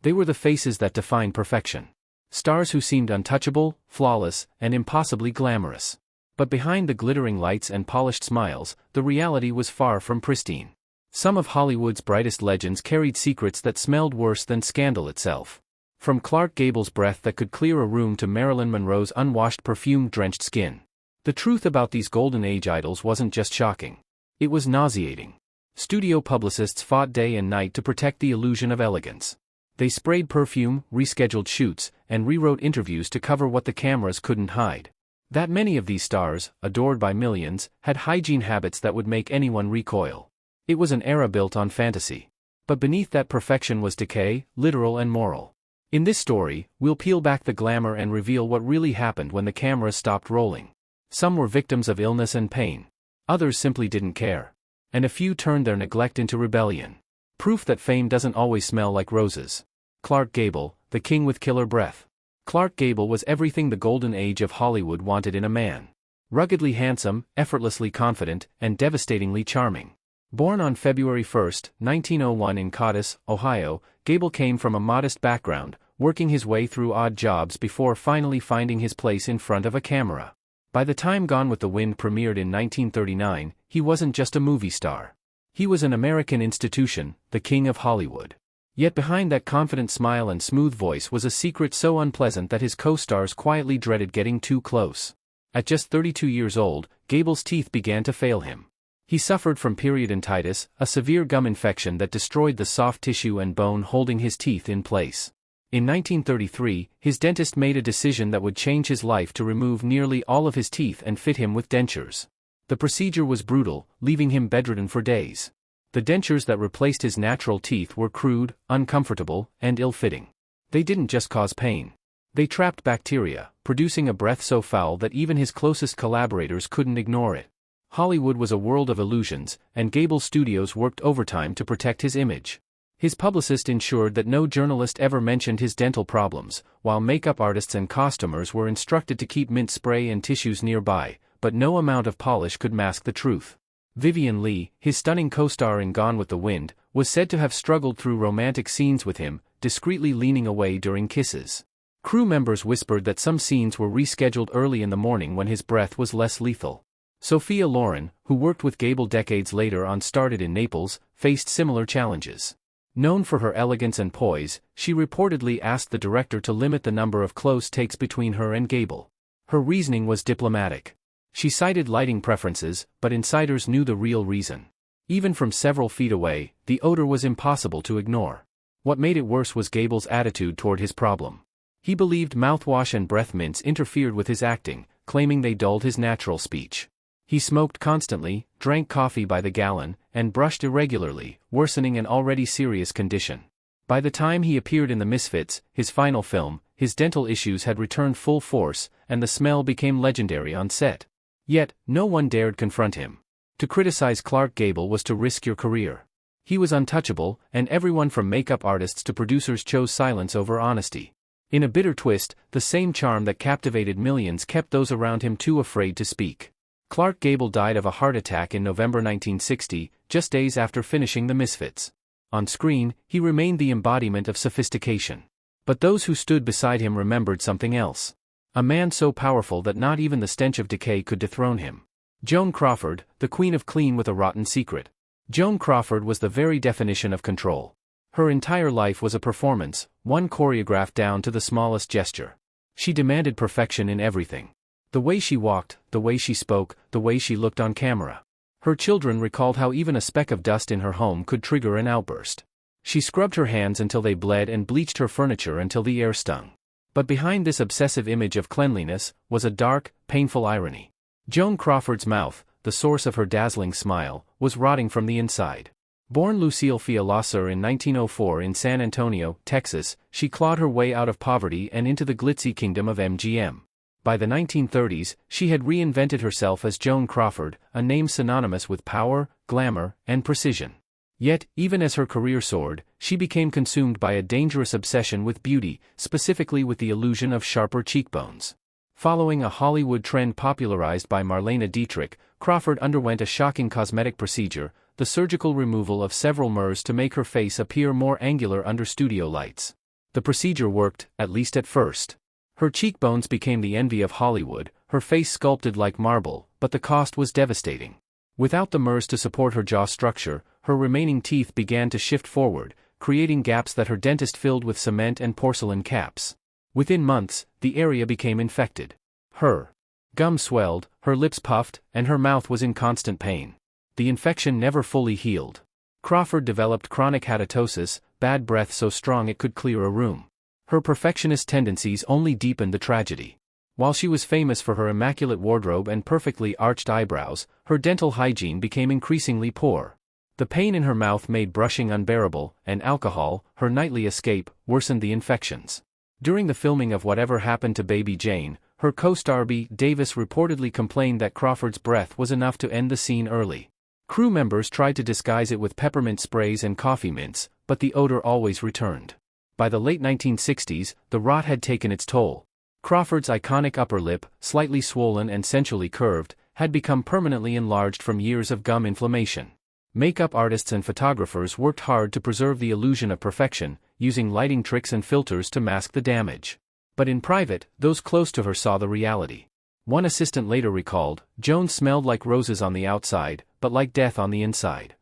They were the faces that defined perfection. Stars who seemed untouchable, flawless, and impossibly glamorous. But behind the glittering lights and polished smiles, the reality was far from pristine. Some of Hollywood's brightest legends carried secrets that smelled worse than scandal itself. From Clark Gable's breath that could clear a room to Marilyn Monroe's unwashed perfume-drenched skin. The truth about these golden age idols wasn't just shocking. It was nauseating. Studio publicists fought day and night to protect the illusion of elegance. They sprayed perfume, rescheduled shoots, and rewrote interviews to cover what the cameras couldn't hide. That many of these stars, adored by millions, had hygiene habits that would make anyone recoil. It was an era built on fantasy. But beneath that perfection was decay, literal and moral. In this story, we'll peel back the glamour and reveal what really happened when the cameras stopped rolling. Some were victims of illness and pain. Others simply didn't care. And a few turned their neglect into rebellion. Proof that fame doesn't always smell like roses. Clark Gable, the king with killer breath. Clark Gable was everything the golden age of Hollywood wanted in a man. Ruggedly handsome, effortlessly confident, and devastatingly charming. Born on February 1, 1901 in Cottus, Ohio, Gable came from a modest background, working his way through odd jobs before finally finding his place in front of a camera. By the time Gone with the Wind premiered in 1939, he wasn't just a movie star. He was an American institution, the king of Hollywood. Yet behind that confident smile and smooth voice was a secret so unpleasant that his co-stars quietly dreaded getting too close. At just 32 years old, Gable's teeth began to fail him. He suffered from periodontitis, a severe gum infection that destroyed the soft tissue and bone holding his teeth in place. In 1933, his dentist made a decision that would change his life to remove nearly all of his teeth and fit him with dentures. The procedure was brutal, leaving him bedridden for days. The dentures that replaced his natural teeth were crude, uncomfortable, and ill-fitting. They didn't just cause pain. They trapped bacteria, producing a breath so foul that even his closest collaborators couldn't ignore it. Hollywood was a world of illusions, and Gable Studios worked overtime to protect his image. His publicist ensured that no journalist ever mentioned his dental problems, while makeup artists and costumers were instructed to keep mint spray and tissues nearby, but no amount of polish could mask the truth. Vivien Leigh, his stunning co-star in Gone with the Wind, was said to have struggled through romantic scenes with him, discreetly leaning away during kisses. Crew members whispered that some scenes were rescheduled early in the morning when his breath was less lethal. Sophia Loren, who worked with Gable decades later on Started in Naples, faced similar challenges. Known for her elegance and poise, she reportedly asked the director to limit the number of close takes between her and Gable. Her reasoning was diplomatic. She cited lighting preferences, but insiders knew the real reason. Even from several feet away, the odor was impossible to ignore. What made it worse was Gable's attitude toward his problem. He believed mouthwash and breath mints interfered with his acting, claiming they dulled his natural speech. He smoked constantly, drank coffee by the gallon, and brushed irregularly, worsening an already serious condition. By the time he appeared in The Misfits, his final film, his dental issues had returned full force, and the smell became legendary on set. Yet, no one dared confront him. To criticize Clark Gable was to risk your career. He was untouchable, and everyone from makeup artists to producers chose silence over honesty. In a bitter twist, the same charm that captivated millions kept those around him too afraid to speak. Clark Gable died of a heart attack in November 1960, just days after finishing The Misfits. On screen, he remained the embodiment of sophistication. But those who stood beside him remembered something else. A man so powerful that not even the stench of decay could dethrone him. Joan Crawford, the queen of clean with a rotten secret. Joan Crawford was the very definition of control. Her entire life was a performance, one choreographed down to the smallest gesture. She demanded perfection in everything. The way she walked, the way she spoke, the way she looked on camera. Her children recalled how even a speck of dust in her home could trigger an outburst. She scrubbed her hands until they bled and bleached her furniture until the air stung. But behind this obsessive image of cleanliness was a dark, painful irony. Joan Crawford's mouth, the source of her dazzling smile, was rotting from the inside. Born Lucille Fialasser in 1904 in San Antonio, Texas, she clawed her way out of poverty and into the glitzy kingdom of MGM. By the 1930s, she had reinvented herself as Joan Crawford, a name synonymous with power, glamour, and precision. Yet, even as her career soared, she became consumed by a dangerous obsession with beauty, specifically with the illusion of sharper cheekbones. Following a Hollywood trend popularized by Marlene Dietrich, Crawford underwent a shocking cosmetic procedure, the surgical removal of several murs to make her face appear more angular under studio lights. The procedure worked, at least at first. Her cheekbones became the envy of Hollywood, her face sculpted like marble, but the cost was devastating. Without the MERS to support her jaw structure, her remaining teeth began to shift forward, creating gaps that her dentist filled with cement and porcelain caps. Within months, the area became infected. Her gums swelled, her lips puffed, and her mouth was in constant pain. The infection never fully healed. Crawford developed chronic halitosis, bad breath so strong it could clear a room. Her perfectionist tendencies only deepened the tragedy. While she was famous for her immaculate wardrobe and perfectly arched eyebrows, her dental hygiene became increasingly poor. The pain in her mouth made brushing unbearable, and alcohol, her nightly escape, worsened the infections. During the filming of Whatever Happened to Baby Jane, her co-star B. Davis reportedly complained that Crawford's breath was enough to end the scene early. Crew members tried to disguise it with peppermint sprays and coffee mints, but the odor always returned. By the late 1960s, the rot had taken its toll. Crawford's iconic upper lip, slightly swollen and sensually curved, had become permanently enlarged from years of gum inflammation. Makeup artists and photographers worked hard to preserve the illusion of perfection, using lighting tricks and filters to mask the damage. But in private, those close to her saw the reality. One assistant later recalled, "Joan smelled like roses on the outside, but like death on the inside."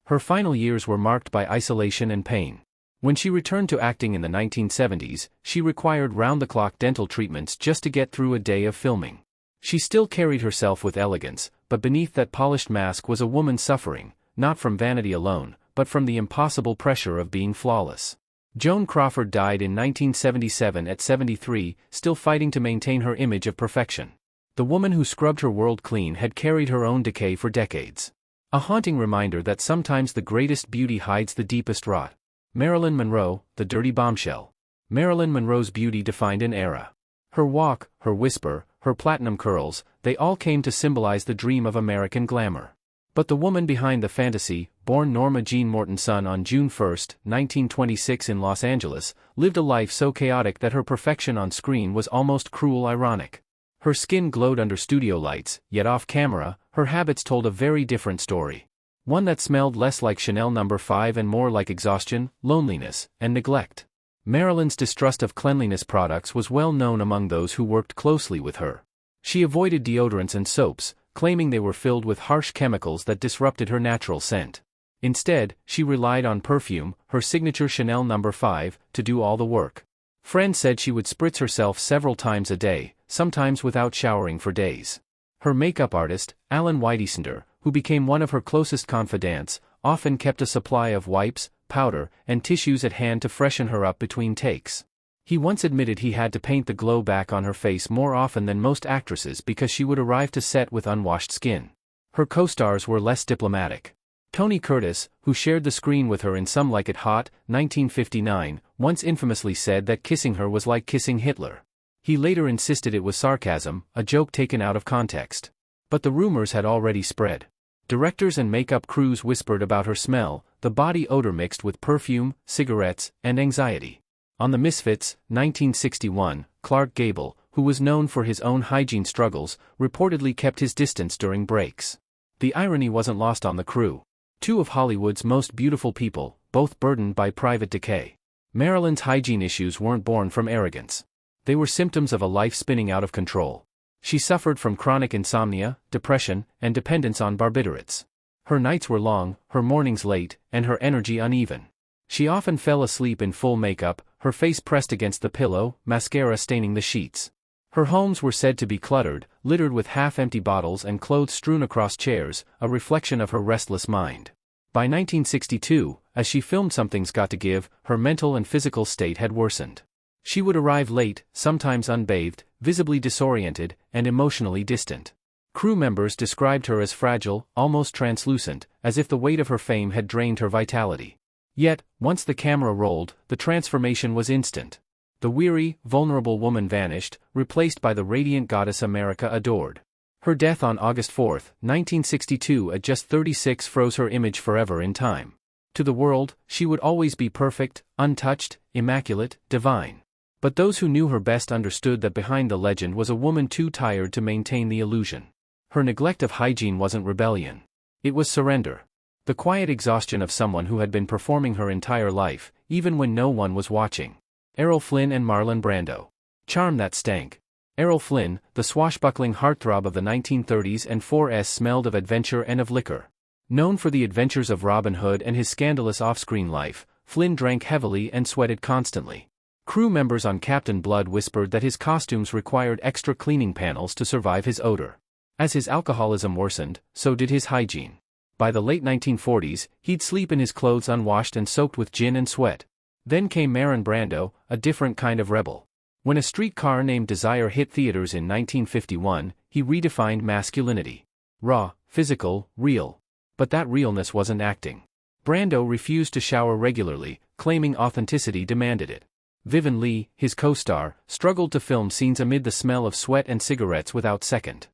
Her final years were marked by isolation and pain. When she returned to acting in the 1970s, she required round-the-clock dental treatments just to get through a day of filming. She still carried herself with elegance, but beneath that polished mask was a woman suffering, not from vanity alone, but from the impossible pressure of being flawless. Joan Crawford died in 1977 at 73, still fighting to maintain her image of perfection. The woman who scrubbed her world clean had carried her own decay for decades. A haunting reminder that sometimes the greatest beauty hides the deepest rot. Marilyn Monroe, the dirty bombshell. Marilyn Monroe's beauty defined an era. Her walk, her whisper, her platinum curls, they all came to symbolize the dream of American glamour. But the woman behind the fantasy, born Norma Jean Mortenson on June 1, 1926 in Los Angeles, lived a life so chaotic that her perfection on screen was almost cruel ironic. Her skin glowed under studio lights, yet off camera, her habits told a very different story. One that smelled less like Chanel No. 5 and more like exhaustion, loneliness, and neglect. Marilyn's distrust of cleanliness products was well known among those who worked closely with her. She avoided deodorants and soaps, claiming they were filled with harsh chemicals that disrupted her natural scent. Instead, she relied on perfume, her signature Chanel No. 5, to do all the work. Friends said she would spritz herself several times a day, sometimes without showering for days. Her makeup artist, Alan Whitesender, who became one of her closest confidants, often kept a supply of wipes, powder, and tissues at hand to freshen her up between takes. He once admitted he had to paint the glow back on her face more often than most actresses because she would arrive to set with unwashed skin. Her co-stars were less diplomatic. Tony Curtis, who shared the screen with her in Some Like It Hot, 1959, once infamously said that kissing her was like kissing Hitler. He later insisted it was sarcasm, a joke taken out of context. But the rumors had already spread. Directors and makeup crews whispered about her smell, the body odor mixed with perfume, cigarettes, and anxiety. On The Misfits, 1961, Clark Gable, who was known for his own hygiene struggles, reportedly kept his distance during breaks. The irony wasn't lost on the crew. Two of Hollywood's most beautiful people, both burdened by private decay. Marilyn's hygiene issues weren't born from arrogance. They were symptoms of a life spinning out of control. She suffered from chronic insomnia, depression, and dependence on barbiturates. Her nights were long, her mornings late, and her energy uneven. She often fell asleep in full makeup, her face pressed against the pillow, mascara staining the sheets. Her homes were said to be cluttered, littered with half-empty bottles and clothes strewn across chairs, a reflection of her restless mind. By 1962, as she filmed Something's Got to Give, her mental and physical state had worsened. She would arrive late, sometimes unbathed, visibly disoriented, and emotionally distant. Crew members described her as fragile, almost translucent, as if the weight of her fame had drained her vitality. Yet, once the camera rolled, the transformation was instant. The weary, vulnerable woman vanished, replaced by the radiant goddess America adored. Her death on August 4, 1962 at just 36 froze her image forever in time. To the world, she would always be perfect, untouched, immaculate, divine. But those who knew her best understood that behind the legend was a woman too tired to maintain the illusion. Her neglect of hygiene wasn't rebellion. It was surrender. The quiet exhaustion of someone who had been performing her entire life, even when no one was watching. Errol Flynn and Marilyn Brando. Charm that stank. Errol Flynn, the swashbuckling heartthrob of the 1930s and 4S, smelled of adventure and of liquor. Known for the adventures of Robin Hood and his scandalous off-screen life, Flynn drank heavily and sweated constantly. Crew members on Captain Blood whispered that his costumes required extra cleaning panels to survive his odor. As his alcoholism worsened, so did his hygiene. By the late 1940s, he'd sleep in his clothes unwashed and soaked with gin and sweat. Then came Marilyn Brando, a different kind of rebel. When A Streetcar Named Desire hit theaters in 1951, he redefined masculinity. Raw, physical, real. But that realness wasn't acting. Brando refused to shower regularly, claiming authenticity demanded it. Vivian Leigh, his co-star, struggled to film scenes amid the smell of sweat and cigarettes without second